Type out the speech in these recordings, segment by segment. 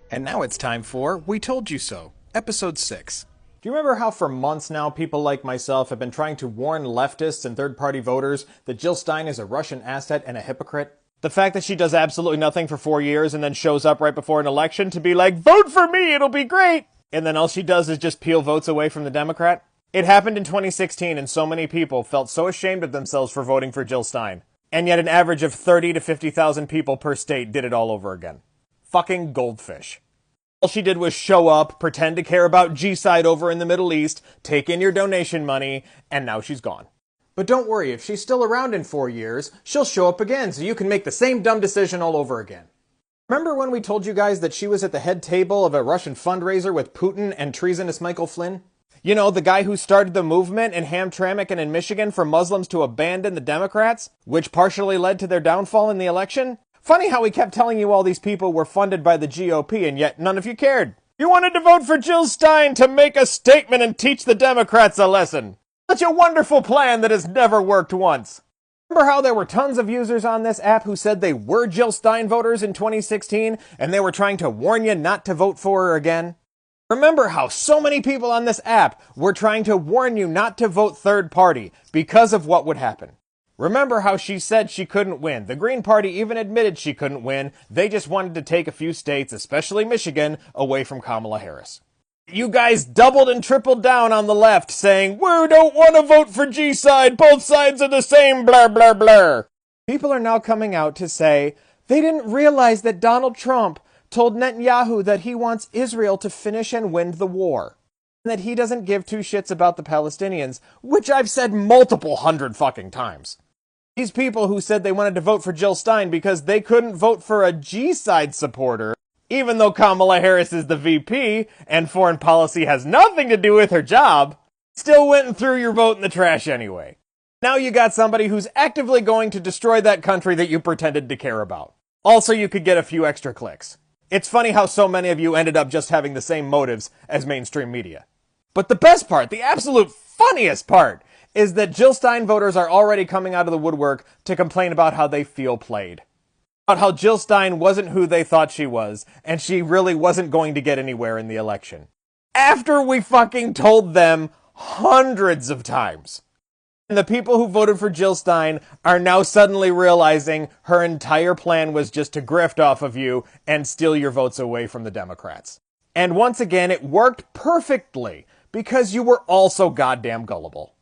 And now it's time for We Told You So, Episode 6. Do you remember how for months now people like myself have been trying to warn leftists and third-party voters that Jill Stein is a Russian asset and a hypocrite? The fact that she does absolutely nothing for 4 years and then shows up right before an election to be like, vote for me, it'll be great! And then all she does is just peel votes away from the Democrat? It happened in 2016 and so many people felt so ashamed of themselves for voting for Jill Stein. And yet an average of 30 to 50,000 people per state did it all over again. Fucking goldfish. All she did was show up, pretend to care about G-Side over in the Middle East, take in your donation money, and now she's gone. But don't worry, if she's still around in 4 years, she'll show up again so you can make the same dumb decision all over again. Remember when we told you guys that she was at the head table of a Russian fundraiser with Putin and treasonous Michael Flynn? You know, the guy who started the movement in Hamtramck and in Michigan for Muslims to abandon the Democrats, which partially led to their downfall in the election? Funny how we kept telling you all these people were funded by the GOP and yet none of you cared. You wanted to vote for Jill Stein to make a statement and teach the Democrats a lesson. Such a wonderful plan that has never worked once. Remember how there were tons of users on this app who said they were Jill Stein voters in 2016 and they were trying to warn you not to vote for her again? Remember how so many people on this app were trying to warn you not to vote third party because of what would happen? Remember how she said she couldn't win. The Green Party even admitted she couldn't win. They just wanted to take a few states, especially Michigan, away from Kamala Harris. You guys doubled and tripled down on the left, saying, we don't want to vote for G-Side, both sides are the same, blah, blah, blah. People are now coming out to say they didn't realize that Donald Trump told Netanyahu that he wants Israel to finish and win the war. And that he doesn't give two shits about the Palestinians, which I've said multiple hundred fucking times. These people who said they wanted to vote for Jill Stein because they couldn't vote for a G-Side supporter, even though Kamala Harris is the VP and foreign policy has nothing to do with her job, still went and threw your vote in the trash anyway. Now you got somebody who's actively going to destroy that country that you pretended to care about. Also, you could get a few extra clicks. It's funny how so many of you ended up just having the same motives as mainstream media. But the best part, the absolute funniest part, is that Jill Stein voters are already coming out of the woodwork to complain about how they feel played. About how Jill Stein wasn't who they thought she was, and she really wasn't going to get anywhere in the election. After we fucking told them hundreds of times. And the people who voted for Jill Stein are now suddenly realizing her entire plan was just to grift off of you and steal your votes away from the Democrats. And once again, it worked perfectly, because you were all so goddamn gullible.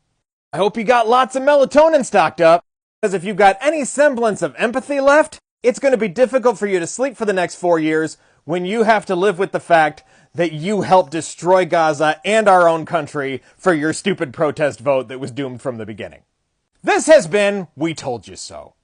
I hope you got lots of melatonin stocked up, because if you've got any semblance of empathy left, it's going to be difficult for you to sleep for the next 4 years when you have to live with the fact that you helped destroy Gaza and our own country for your stupid protest vote that was doomed from the beginning. This has been We Told You So.